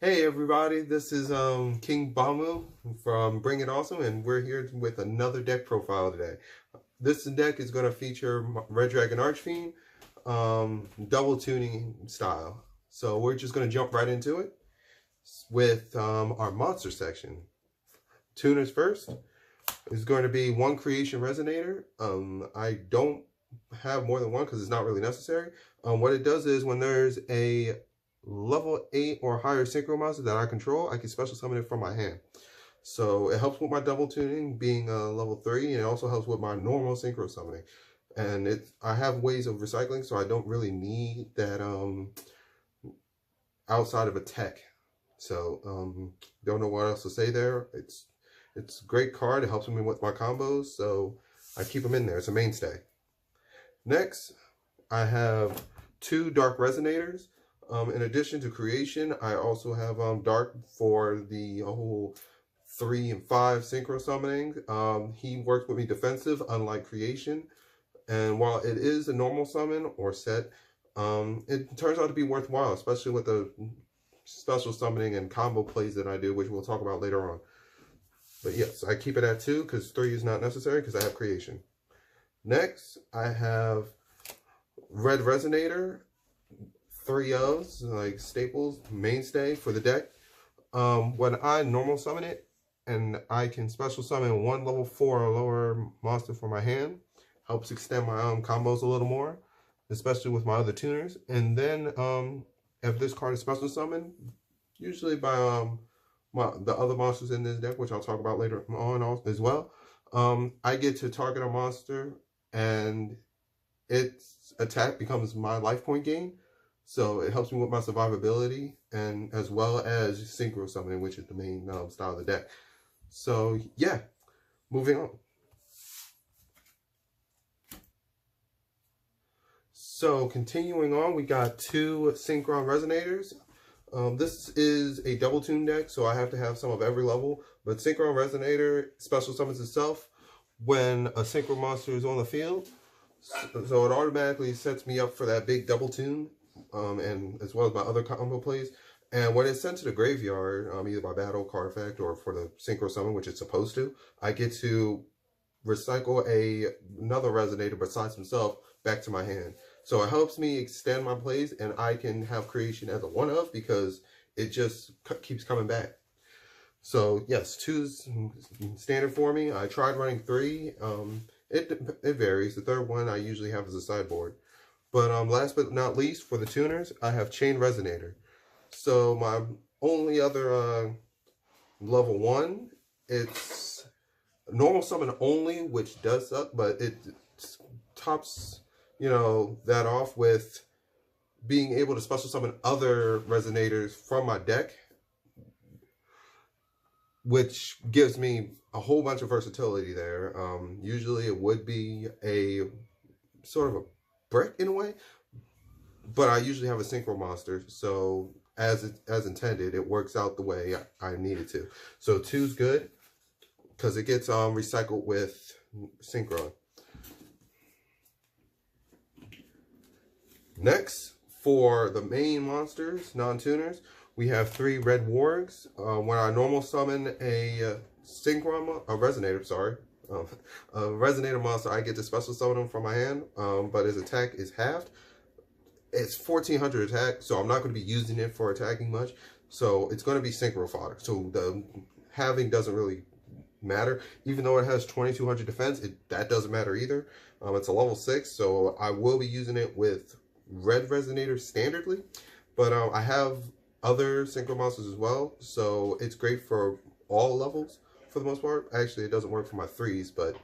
Hey everybody, this is King Bamu from Bring It Awesome, and we're here with another deck profile today. This deck is going to feature Red Dragon Archfiend, double tuning style. So we're just going to jump right into it with our monster section. Tuners first is going to be one creation resonator. I don't have more than one because it's not really necessary. What it does is when there's a level 8 or higher synchro monster that I control, I can special summon it from my hand. So it helps with my double tuning being level 3, and it also helps with my normal synchro summoning. And I have ways of recycling, so I don't really need that outside of a tech. So don't know what else to say there. It's a great card. It helps me with my combos, so I keep them in there. It's a mainstay. Next, I have 2 Dark Resonators. In addition to creation, I also have Dark for the whole 3 and 5 synchro summoning. He works with me defensive, unlike creation. And while it is a normal summon or set, it turns out to be worthwhile, especially with the special summoning and combo plays that I do, which we'll talk about later on. But yes, I keep it at 2 because 3 is not necessary because I have creation. Next, I have Red Resonator. 3 ofs, like staples, mainstay for the deck. When I normal summon it, and I can special summon 1 level 4 or lower monster for my hand, helps extend my combos a little more, especially with my other tuners. And then if this card is special summoned, usually by the other monsters in this deck, which I'll talk about later on as well, I get to target a monster and its attack becomes my life point gain. So it helps me with my survivability, and as well as synchro summoning, which is the main style of the deck. So yeah, moving on. So continuing on, we got 2 Synchron Resonators. This is a double tune deck, so I have to have some of every level. But Synchron Resonator special summons itself when a synchro monster is on the field. So it automatically sets me up for that big double tune. And as well as my other combo plays. And when it's sent to the graveyard, either by battle, card effect, or for the synchro summon, which it's supposed to, I get to recycle another resonator besides himself back to my hand. So it helps me extend my plays, and I can have creation as a one-of because it just keeps coming back. So yes, 2's standard for me. I tried running 3. It varies. The 3rd one I usually have as a sideboard. But last but not least, for the tuners, I have Chain Resonator. So my only other level 1, it's normal summon only, which does suck, but it tops, that off with being able to special summon other resonators from my deck, which gives me a whole bunch of versatility there. Usually it would be a sort of a brick in a way, but I usually have a synchro monster, so as intended, it works out the way I need it to. So 2's good because it gets recycled with synchro. Next, for the main monsters, non-tuners, we have 3 Red Wargs. When I normal summon a resonator, a resonator monster, I get to special summon him from my hand, but his attack is halved. It's 1400 attack, so I'm not going to be using it for attacking much. So it's going to be synchro fodder. So the halving doesn't really matter. Even though it has 2200 defense, that doesn't matter either. It's a level 6, so I will be using it with Red Resonator standardly. But I have other synchro monsters as well, so it's great for all levels. For the most part. Actually, it doesn't work for my 3s, but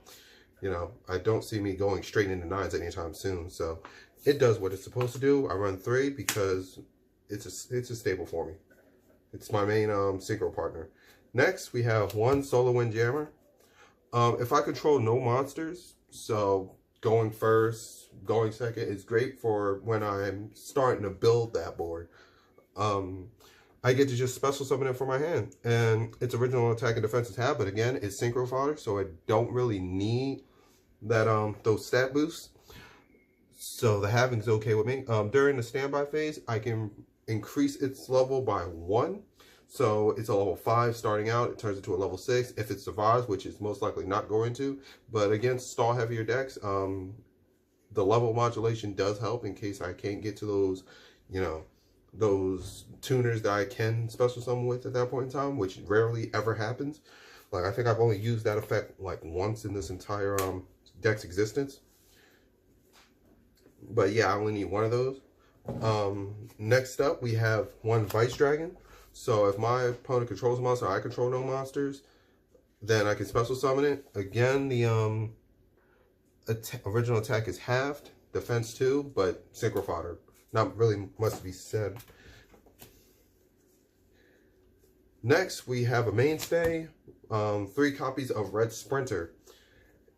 I don't see me going straight into 9s anytime soon. So it does what it's supposed to do. I run 3 because it's a staple for me. It's my main synchro partner. Next, we have 1 Solar Wind Jammer. If I control no monsters, so going first, going second, is great for when I'm starting to build that board. I get to just special summon it from my hand. And its original attack and defense is half, but again, it's synchro fodder, so I don't really need that those stat boosts. So the halving's okay with me. During the standby phase, I can increase its level by 1. So it's a level 5 starting out. It turns into a level 6 if it survives, which is most likely not going to. But against stall heavier decks, the level modulation does help in case I can't get to those, you know, those tuners that I can special summon with at that point in time, which rarely ever happens. Like, I think I've only used that effect like once in this entire deck's existence. But yeah, I only need one of those. Next up, we have one Vice Dragon. So if my opponent controls a monster, I control no monsters, then I can special summon it. Again, the original attack is halved, defense 2, but synchro fodder. Not really much to be said. Next, we have a mainstay, 3 copies of Red Sprinter.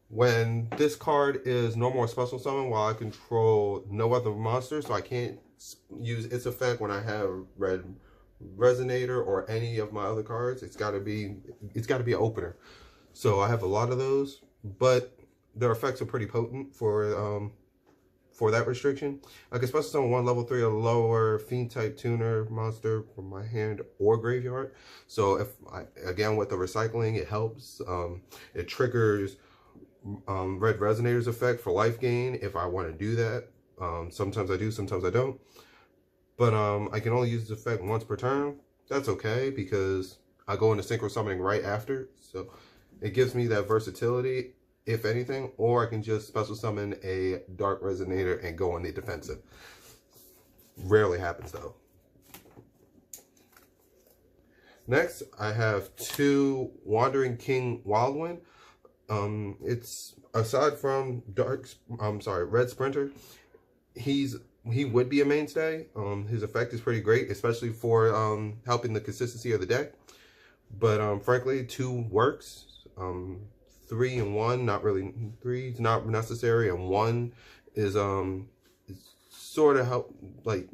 When this card is normal or special summon, while I control no other monster, so I can't use its effect when I have Red Resonator or any of my other cards, it's got to be an opener. So I have a lot of those, but their effects are pretty potent for that restriction. I can special summon one level 3 or lower Fiend type tuner monster from my hand or graveyard. So if again with the recycling, it helps. It triggers Red Resonator's effect for life gain if I want to do that. Sometimes I do, sometimes I don't. But I can only use this effect once per turn. That's okay because I go into synchro summoning right after. So it gives me that versatility, if anything, or I can just special summon a Dark Resonator and go on the defensive. Rarely happens though. Next, I have 2 Wandering King Wildwind. It's aside from Red Sprinter, he would be a mainstay. His effect is pretty great, especially for helping the consistency of the deck. But frankly, 2 works. 3 and 1, not really. 3 is not necessary, and 1 is sort of help. Like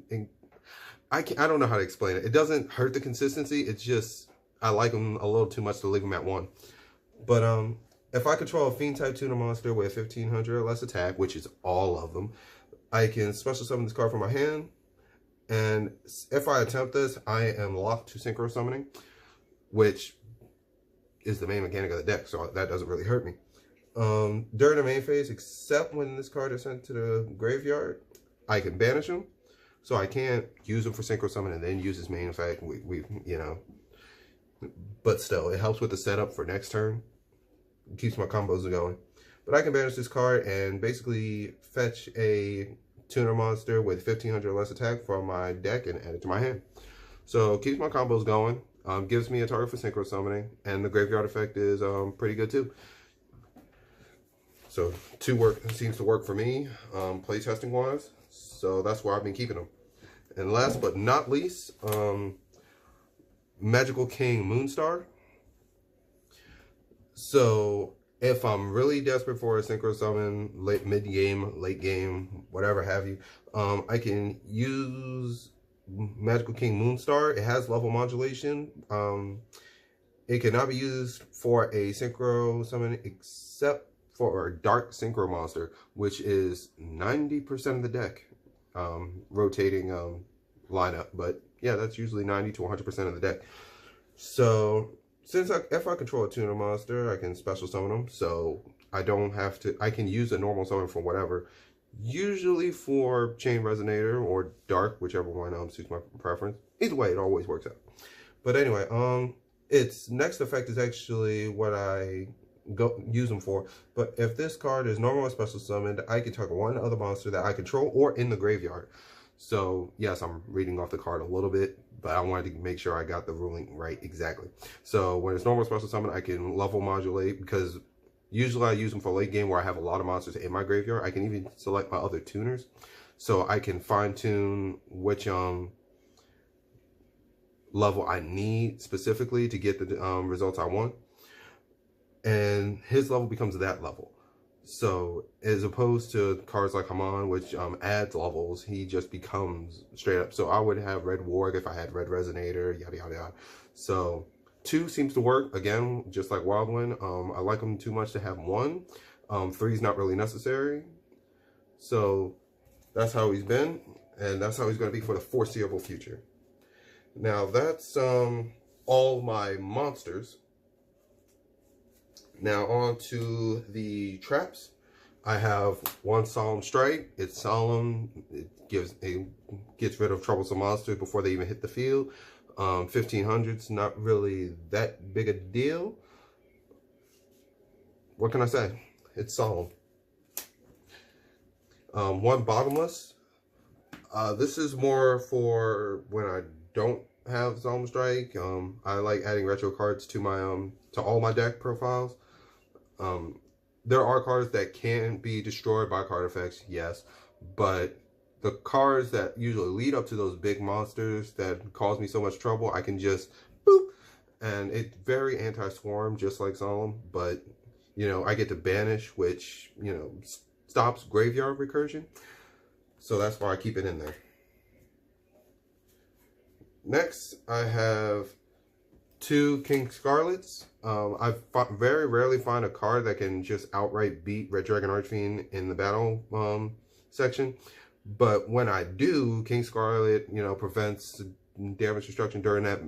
I don't know how to explain it. It doesn't hurt the consistency. It's just I like him a little too much to leave him at 1. But if I control a Fiend type tuner monster with 1500 or less attack, which is all of them, I can special summon this card from my hand. And if I attempt this, I am locked to synchro summoning, which is the main mechanic of the deck, so that doesn't really hurt me. During the main phase, except when this card is sent to the graveyard, I can banish him. So I can't use him for synchro summon and then use his main effect. You know, but still, it helps with the setup for next turn. It keeps my combos going. But I can banish this card and basically fetch a tuner monster with 1500 or less attack from my deck and add it to my hand. So it keeps my combos going. Gives me a target for synchro summoning, and the graveyard effect is pretty good too. So 2 seems to work for me, play testing wise. So that's where I've been keeping them. And last but not least, Magical King Moonstar. So if I'm really desperate for a synchro summon, mid game, late game, whatever have you, I can use Magical King Moonstar. It has level modulation. It cannot be used for a synchro summon except for a dark synchro monster, which is 90% of the deck rotating lineup. But yeah, that's usually 90 to 100% of the deck. So since if I control a tuner monster, I can special summon them. So I don't have to, I can use a normal summon for whatever. Usually for Chain Resonator or Dark, whichever one suits my preference. Either way, it always works out. But anyway, its next effect is actually what I use them for. But if this card is normal or special summoned, I can target one other monster that I control or in the graveyard. So yes, I'm reading off the card a little bit, but I wanted to make sure I got the ruling right exactly. So when it's normal special summon, I can level modulate, because usually I use them for late game where I have a lot of monsters in my graveyard. I can even select my other tuners, so I can fine tune which level I need specifically to get the results I want. And his level becomes that level. So as opposed to cards like Haman, which adds levels, he just becomes straight up. So I would have Red Warg if I had Red Resonator, yada yada yada. So 2 seems to work, again, just like Wildwind. I like him too much to have 1. 3 is not really necessary. So that's how he's been, and that's how he's going to be for the foreseeable future. Now that's all my monsters. Now on to the traps. I have one Solemn Strike. It's solemn. It gets rid of troublesome monsters before they even hit the field. 1500's not really that big a deal. What can I say? It's solemn. One Bottomless. This is more for when I don't have Solemn Strike. I like adding retro cards to my to all my deck profiles. There are cards that can be destroyed by card effects, yes, but the cards that usually lead up to those big monsters that cause me so much trouble, I can just boop, and it's very anti-swarm, just like Solemn, but, you know, I get to banish, which, you know, stops graveyard recursion, so that's why I keep it in there. Next, I have 2 King Scarlets. I very rarely find a card that can just outright beat Red Dragon Archfiend in the battle section. But when I do, King Scarlet, you know, prevents damage destruction during that,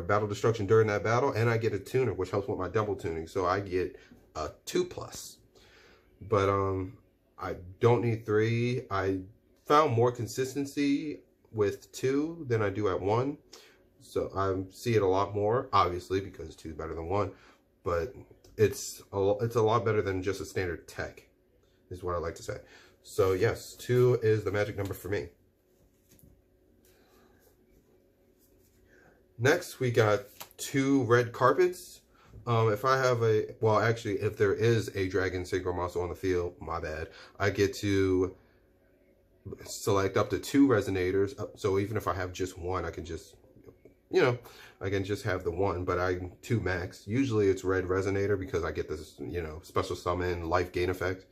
battle destruction during that battle. And I get a tuner, which helps with my double tuning. So I get a 2+. But I don't need 3. I found more consistency with 2 than I do at 1. So I see it a lot more, obviously, because 2 is better than 1. But it's a lot better than just a standard tech, is what I like to say. So yes, 2 is the magic number for me. Next, we got 2 red carpets. If I have if there is a dragon synchro monster on the field, my bad, I get to select up to 2 resonators. So even if I have just 1, I can just, you know, I can just have the 1, but I 2 max. Usually it's red resonator because I get this, you know, special summon life gain effect.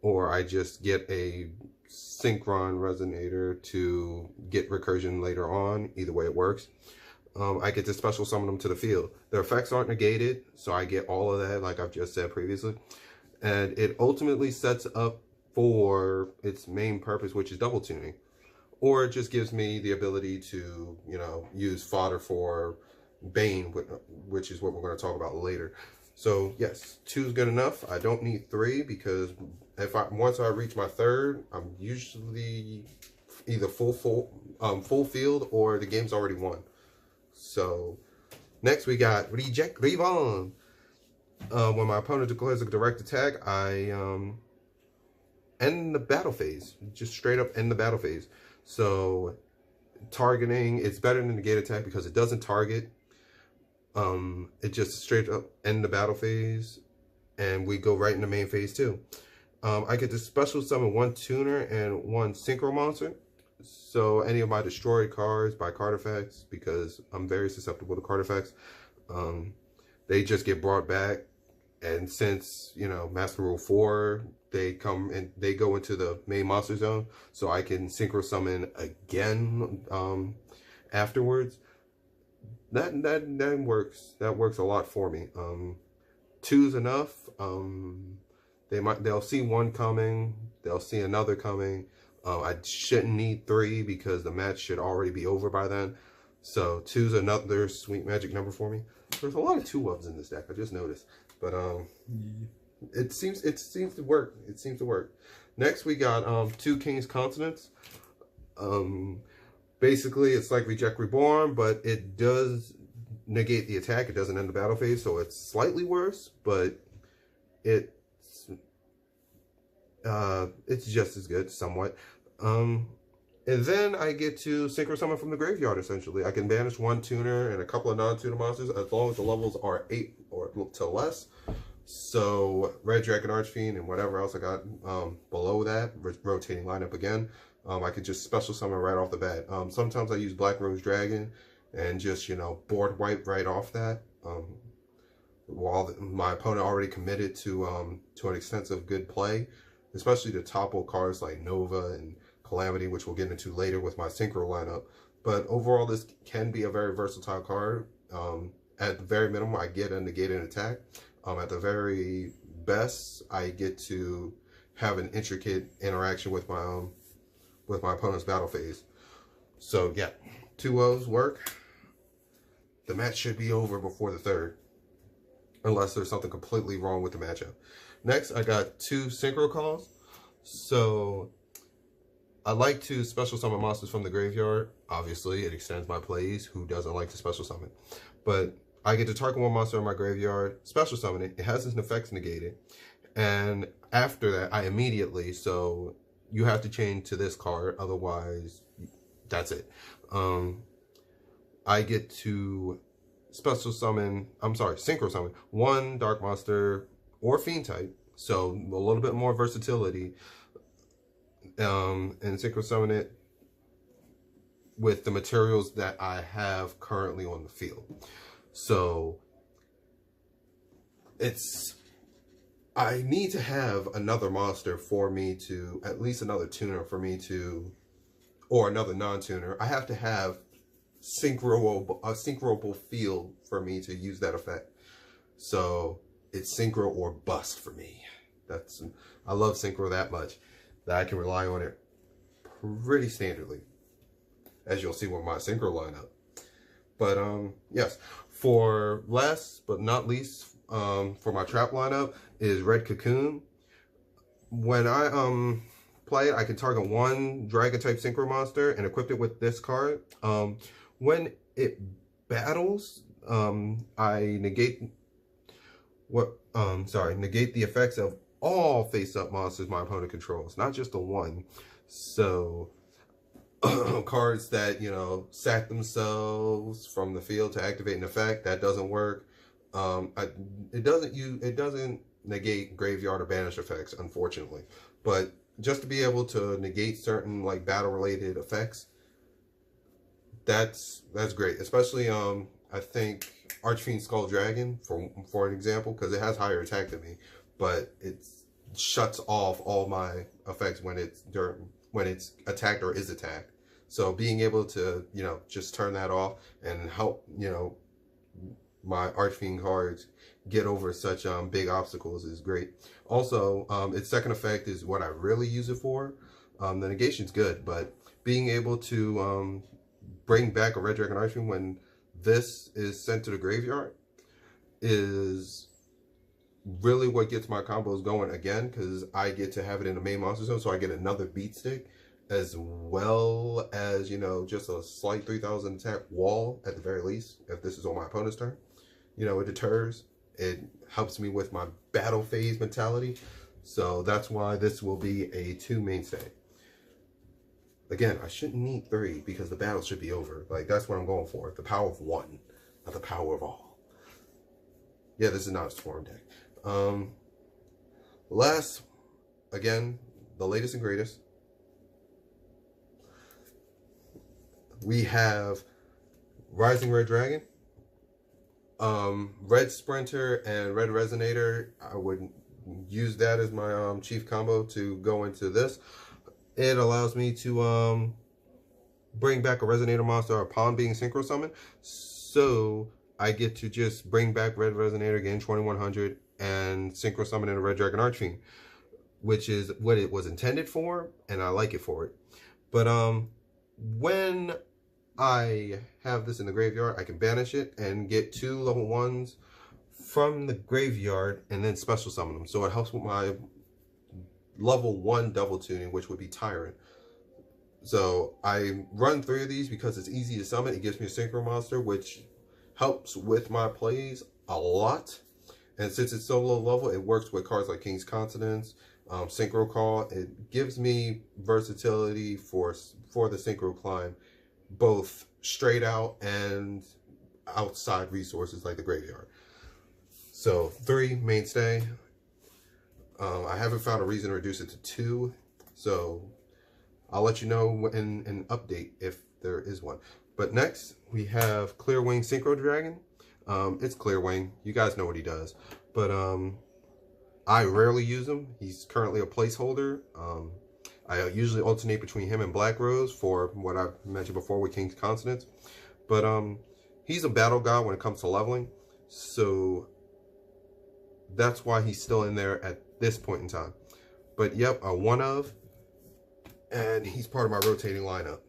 Or I just get a synchron resonator to get recursion later on. Either way it works. I get to special summon them to the field. Their effects aren't negated, so I get all of that like I've just said previously. And it ultimately sets up for its main purpose, which is double tuning. Or it just gives me the ability to, you know, use fodder for Bane, which is what we're going to talk about later. So yes, 2 is good enough. I don't need 3 because once I reach my 3rd, I'm usually either full field or the game's already won. So next we got Reject Reborn. When my opponent declares a direct attack, I end the battle phase. Just straight up end the battle phase. So targeting, it's better than the gate attack because it doesn't target. It just straight up end the battle phase, and we go right into main phase 2. I get to special summon 1 tuner and 1 synchro monster. So any of my destroyed cards by card effects, because I'm very susceptible to card effects, they just get brought back. And since, you know, Master Rule 4, they come and they go into the main monster zone, so I can synchro summon again afterwards. That works. That works a lot for me. 2's enough. They'll see 1 coming. They'll see another coming. I shouldn't need 3 because the match should already be over by then. So 2's another sweet magic number for me. There's a lot of 2-ofs in this deck. I just noticed, but it seems to work. It seems to work. Next we got 2 King's Consonants. Basically it's like Reject Reborn, but it does negate the attack. It doesn't end the battle phase, so it's slightly worse, but it's just as good, somewhat. And then I get to synchro summon from the graveyard, essentially. I can banish 1 tuner and a couple of non-tuner monsters as long as the levels are 8 or to less. So Red Dragon Archfiend and whatever else I got below that, rotating lineup again, I could just special summon right off the bat. Sometimes I use Black Rose Dragon and just, you know, board wipe right off that. While my opponent already committed to an extensive good play, especially to topple cards like Nova and Calamity, which we'll get into later with my synchro lineup. But overall, this can be a very versatile card. At the very minimum, I get a negated attack. At the very best, I get to have an intricate interaction with my opponent's battle phase. So yeah, 2 O's work. the match should be over before the third, unless there's something completely wrong with the matchup. Next, I got 2 synchro calls. So I like to special summon monsters from the graveyard. Obviously, it extends my plays. Who doesn't like to special summon? But I get to target one monster in my graveyard, special summon it. It has its effects negated. And after that, I immediately, so you have to change to this card. Otherwise, that's it. I get to synchro summon 1 dark monster or fiend type. So a little bit more versatility. And synchro summon it with the materials that I have currently on the field. So I need to have another monster for me to, at least another tuner for me to, or another non-tuner. I have to have a synchroable field for me to use that effect. So it's synchro or bust for me. I love synchro that much that I can rely on it pretty standardly, as you'll see with my synchro lineup. But yes, for last but not least, for my trap lineup is Red Cocoon. When I play it, I can target 1 dragon type synchro monster and equip it with this card. When it battles, I negate negate the effects of all face-up monsters my opponent controls, not just the one. So cards that, you know, sack themselves from the field to activate an effect, that doesn't work. It doesn't negate graveyard or banish effects, unfortunately. But just to be able to negate certain like battle related effects, that's great. Especially I think Archfiend Skull Dragon for an example, because it has higher attack than me, but it shuts off all my effects when it's attacked or is attacked. So being able to, you know, just turn that off and help, you know, my Archfiend cards get over such big obstacles is great. Also, its second effect is what I really use it for. The negation's good, but being able to bring back a Red Dragon Archfiend when this is sent to the graveyard is really what gets my combos going again, because I get to have it in the main monster zone, so I get another beat stick, as well as, you know, just a slight 3000 attack wall at the very least, if this is on my opponent's turn. You know, it deters. It helps me with my battle phase mentality. So that's why this will be a 2 mainstay. Again, I shouldn't need 3 because the battle should be over. Like, that's what I'm going for. The power of 1, not the power of all. Yeah, this is not a Swarm deck. Last, again, the latest and greatest. We have Rising Red Dragon, Red Sprinter, and Red Resonator. I would use that as my chief combo to go into this. It allows me to bring back a Resonator monster upon being synchro summoned. So I get to just bring back Red Resonator, gain 2100, and synchro summon in a Red Dragon Archfiend, which is what it was intended for, and I like it for it. But when I have this in the graveyard, I can banish it and get 2 level 1s from the graveyard and then special summon them. So it helps with my level 1 double tuning, which would be Tyrant. So I run 3 of these because it's easy to summon. It gives me a synchro monster, which helps with my plays a lot. And since it's so low level, it works with cards like King's Consonance, Synchro Call. It gives me versatility for the Synchro Climb, both straight out and outside resources like the graveyard. So 3 mainstay. I haven't found a reason to reduce it to 2, so I'll let you know in an update if there is one. But next we have Clearwing Synchro Dragon. It's Clearwing. You guys know what he does, but I rarely use him. He's currently a placeholder. I usually alternate between him and Black Rose for what I mentioned before with King's Consonance. But he's a battle god when it comes to leveling, so that's why he's still in there at this point in time. But yep, a 1 of, and he's part of my rotating lineup.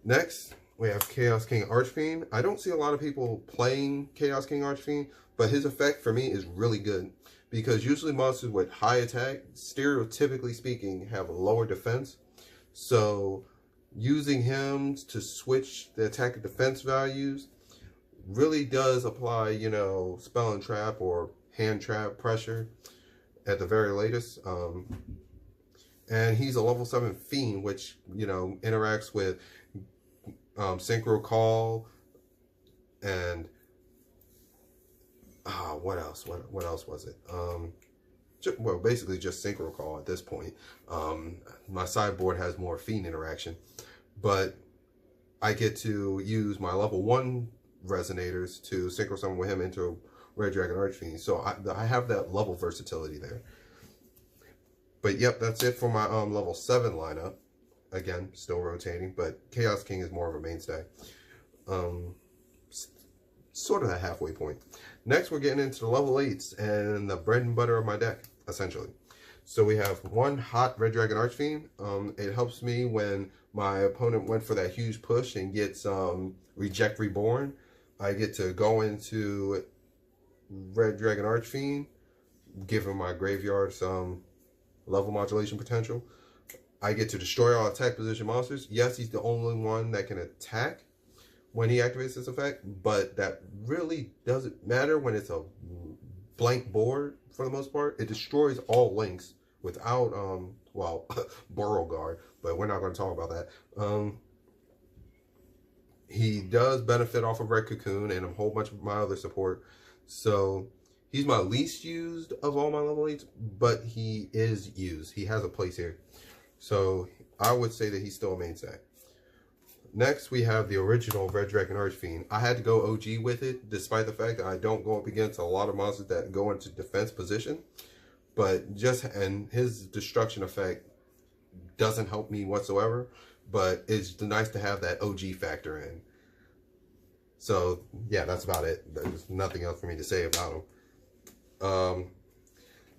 Next, we have Chaos King Archfiend. I don't see a lot of people playing Chaos King Archfiend, but his effect for me is really good. Because usually monsters with high attack, stereotypically speaking, have a lower defense. So using him to switch the attack and defense values really does apply, you know, spell and trap or hand trap pressure at the very latest. And he's a level 7 fiend, which, you know, interacts with Synchro Call and what else? What else was it? Well, basically just Synchro Call at this point. My sideboard has more fiend interaction, but I get to use my level 1 resonators to synchro summon with him into Red Dragon Archfiend. So I have that level versatility there. But yep, that's it for my level 7 lineup. Again, still rotating, but Chaos King is more of a mainstay. Sort of a halfway point. Next, we're getting into the level 8s and the bread and butter of my deck, essentially. So we have one hot Red Dragon Archfiend. It helps me when my opponent went for that huge push and gets Reject Reborn. I get to go into Red Dragon Archfiend, give him my graveyard some level modulation potential. I get to destroy all attack position monsters. Yes, he's the only one that can attack when he activates this effect, but that really doesn't matter when it's a blank board for the most part. It destroys all links without, well, Beauregard, but we're not going to talk about that. He does benefit off of Red Cocoon and a whole bunch of my other support. So he's my least used of all my level 8s, but he is used. He has a place here. So I would say that he's still a mainstay. Next, we have the original Red Dragon Archfiend. I had to go OG with it, despite the fact that I don't go up against a lot of monsters that go into defense position. But and his destruction effect doesn't help me whatsoever. But it's nice to have that OG factor in. So, yeah, that's about it. There's nothing else for me to say about him.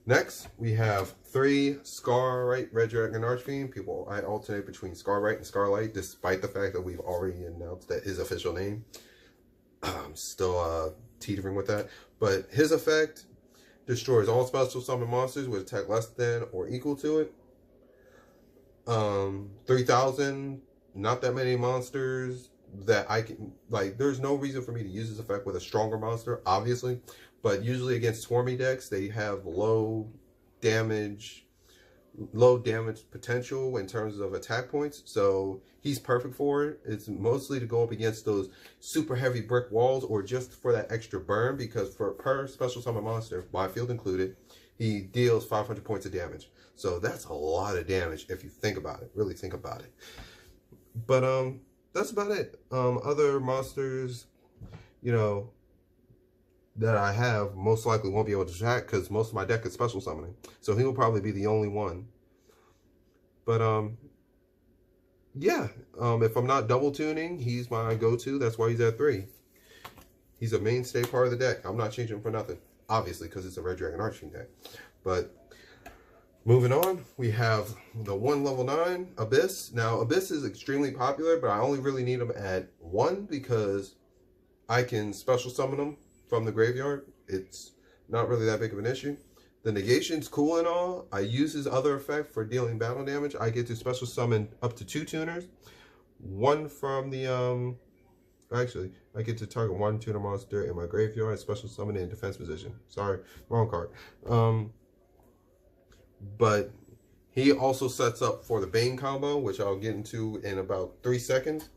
Next, we have 3 Scarlight Red Dragon Archfiend. I alternate between Scarlight and Scarlight, despite the fact that we've already announced that his official name. I'm still teetering with that. But his effect destroys all special summon monsters with attack less than or equal to it. 3,000, not that many monsters that I can, like, there's no reason for me to use this effect with a stronger monster, obviously. But usually against Swarmy decks, they have low damage potential in terms of attack points. So he's perfect for it. It's mostly to go up against those super heavy brick walls or just for that extra burn, because per special summon monster, my field included, he deals 500 points of damage. So that's a lot of damage if you think about it, really think about it. But that's about it. Other monsters, you know, that I have most likely won't be able to attack because most of my deck is special summoning. So he will probably be the only one. But yeah, if I'm not double tuning, he's my go-to. That's why he's at 3. He's a mainstay part of the deck. I'm not changing him for nothing, obviously, because it's a Red Dragon Archfiend deck. But moving on, we have the 1 level 9 Abyss. Now, Abyss is extremely popular, but I only really need him at 1 because I can special summon him from the graveyard. It's not really that big of an issue. The negation's cool and all. I use his other effect for dealing battle damage. I get to special summon up to 2 tuners. One from the, actually, I get to target 1 tuner monster in my graveyard, special summon in defense position. Sorry, wrong card. But he also sets up for the Bane combo, which I'll get into in about 3 seconds.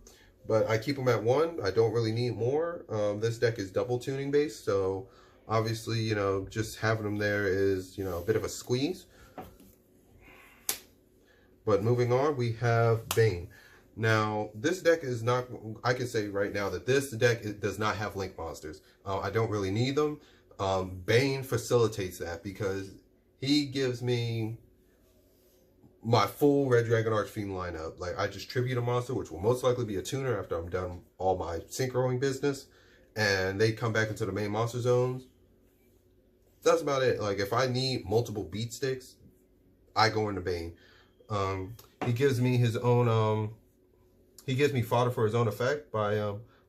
But I keep them at 1. I don't really need more. This deck is double tuning based, so obviously, you know, just having them there is, you know, a bit of a squeeze. But moving on, we have Bane. Now, this deck is not, I can say right now that this deck does not have link monsters. I don't really need them. Bane facilitates that because he gives me my full Red Dragon Archfiend lineup. Like, I just tribute a monster, which will most likely be a tuner after I'm done all my synchroing business, and they come back into the main monster zones. That's about it. Like, if I need multiple beat sticks, I go into Bane. He gives me his own he gives me fodder for his own effect by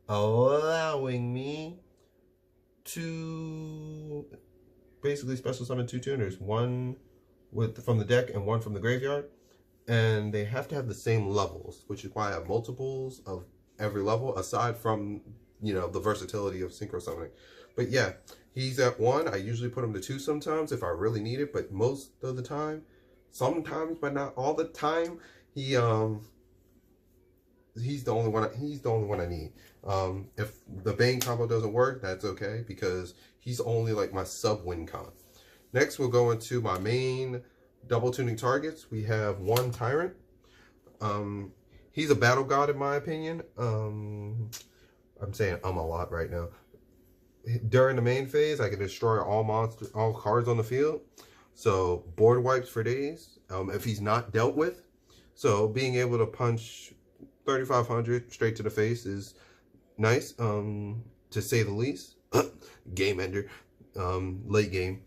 allowing me to basically special summon 2 tuners, one from the deck and one from the graveyard, and they have to have the same levels, which is why I have multiples of every level aside from, you know, the versatility of synchro summoning. But yeah, he's at 1. I usually put him to 2 sometimes if I really need it, but most of the time, sometimes but not all the time, he's the only one I need. If the Bane combo doesn't work, that's okay, because he's only like my sub win con. Next, we'll go into my main double tuning targets. We have 1 Tyrant. He's a battle god in my opinion. I'm saying a lot right now. During the main phase, I can destroy all cards on the field. So board wipes for days if he's not dealt with. So being able to punch 3,500 straight to the face is nice, to say the least. Game ender, late game.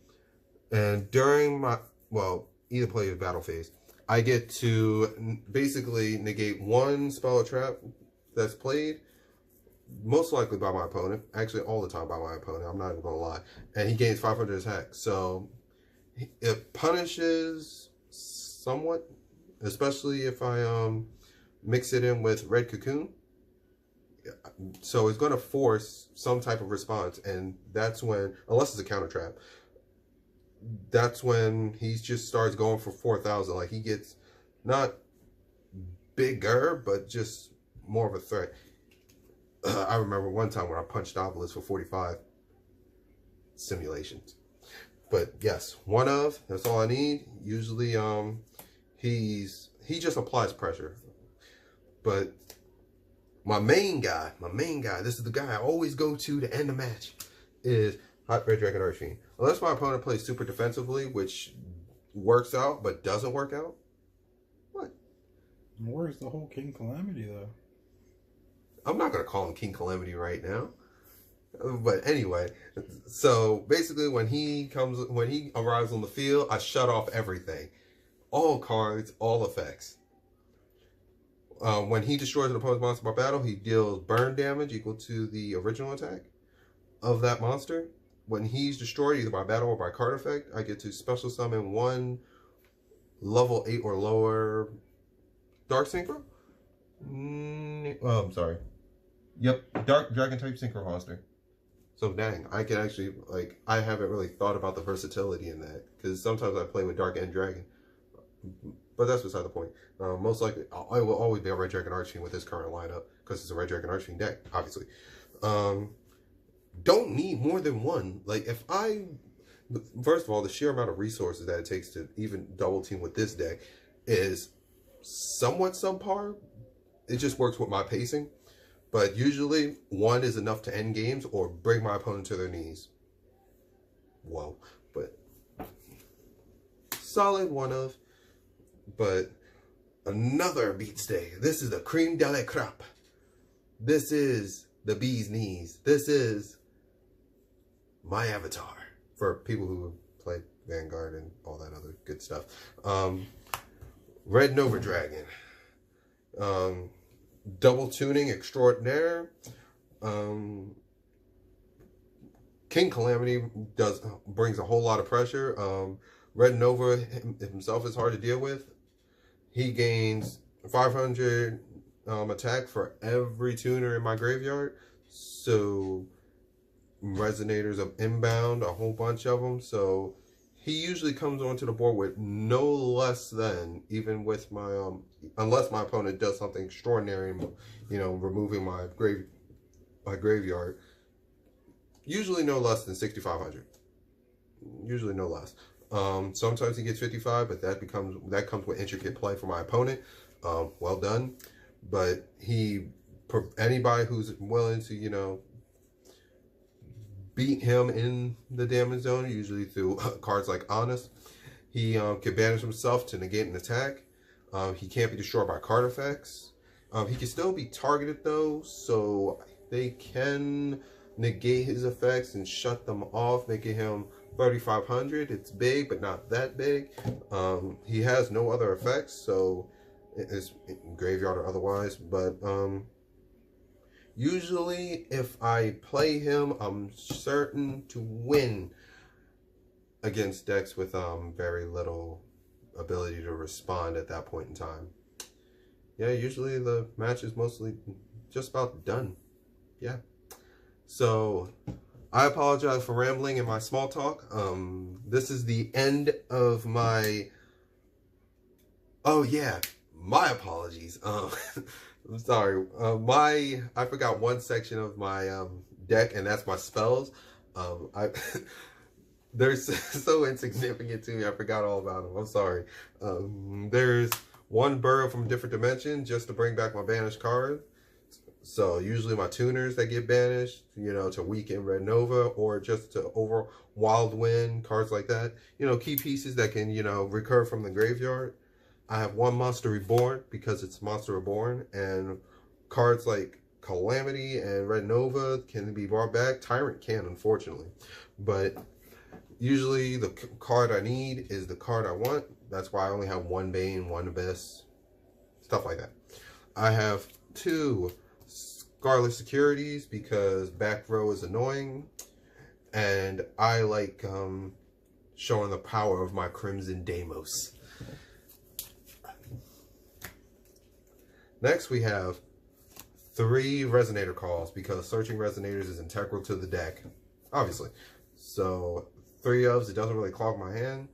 And during my, well, either play or battle phase, I get to basically negate 1 spell or trap that's played, most likely by my opponent, actually all the time by my opponent, I'm not even gonna lie, and he gains 500 attack. So it punishes somewhat, especially if I mix it in with Red Cocoon. So it's going to force some type of response, and that's when, unless it's a counter trap, that's when he just starts going for 4,000. Like, he gets not bigger, but just more of a threat. I remember one time when I punched Obelisk for 45 simulations. But yes, 1 of, that's all I need. Usually he just applies pressure. But my main guy, this is the guy I always go to end the match, is Hot Red Dragon Archfiend. Unless my opponent plays super defensively, which works out but doesn't work out. What? Where's the whole King Calamity though? I'm not gonna call him King Calamity right now. But anyway, so basically when he arrives on the field, I shut off everything. All cards, all effects. When he destroys an opponent's monster by battle, he deals burn damage equal to the original attack of that monster. When he's destroyed either by battle or by card effect, I get to special summon 1 level 8 or lower Dark Synchro. Oh, I'm sorry. Yep, Dark Dragon type Synchro monster. So dang, I can actually, like, I haven't really thought about the versatility in that, because sometimes I play with Dark and Dragon. But that's beside the point. Most likely, I will always be a Red Dragon Archfiend with this current lineup, because it's a Red Dragon Archfiend deck, obviously. Don't need more than 1. Like, first of all, the sheer amount of resources that it takes to even double team with this deck is somewhat subpar. It just works with my pacing. But usually, 1 is enough to end games or bring my opponent to their knees. Whoa. But solid 1 of. But another beat stay. This is the creme de la crop. This is the bee's knees. This is my avatar for people who play Vanguard and all that other good stuff. Red Nova Dragon. Double tuning extraordinaire. King Calamity brings a whole lot of pressure. Red Nova himself is hard to deal with. He gains 500 attack for every tuner in my graveyard. So resonators of inbound, a whole bunch of them. So he usually comes onto the board with no less than, even with my unless my opponent does something extraordinary, you know, removing my graveyard. Usually no less than 6,500. Usually no less. Sometimes he gets 55, but that comes with intricate play for my opponent. Well done. But anybody who's willing to, you know, beat him in the damage zone, usually through cards like Honest, he can banish himself to negate an attack. He can't be destroyed by card effects. He can still be targeted though, so they can negate his effects and shut them off, making him 3,500. It's big, but not that big. He has no other effects, so It's graveyard or otherwise, but usually if I play him, I'm certain to win against decks with very little ability to respond at that point in time. Yeah, usually the match is mostly just about done. Yeah. So I apologize for rambling in my small talk. This is the end of my... Oh yeah, my apologies. I'm sorry. I forgot one section of my deck, and that's my spells. They're so insignificant to me. I forgot all about them. I'm sorry. There's one burrow from a different dimension just to bring back my banished card. So usually my tuners that get banished, you know, to weaken Red Nova or just to over Wild Wind, cards like that. You know, key pieces that can, you know, recur from the graveyard. I have one Monster Reborn because it's Monster Reborn, and cards like Calamity and Red Nova can be brought back. Tyrant can, unfortunately. But usually the card I need is the card I want. That's why I only have one Bane, one Abyss, stuff like that. I have 2 Scarlet Securities because back row is annoying, and I like showing the power of my Crimson Deimos. Next we have 3 Resonator calls because searching Resonators is integral to the deck, obviously. So 3 ofs, it doesn't really clog my hand,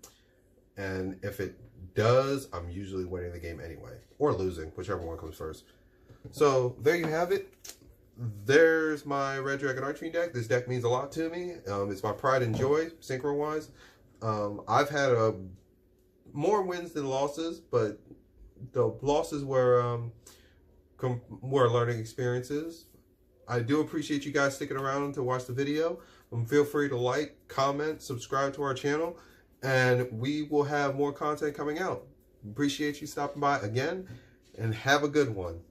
and if it does, I'm usually winning the game anyway, or losing, whichever one comes first. So there you have it. There's my Red Dragon Archfiend deck. This deck means a lot to me. It's my pride and joy, synchro-wise. I've had more wins than losses, but the losses were learning experiences. I do appreciate you guys sticking around to watch the video. Feel free to like, comment, subscribe to our channel, and we will have more content coming out. Appreciate you stopping by again, and have a good one.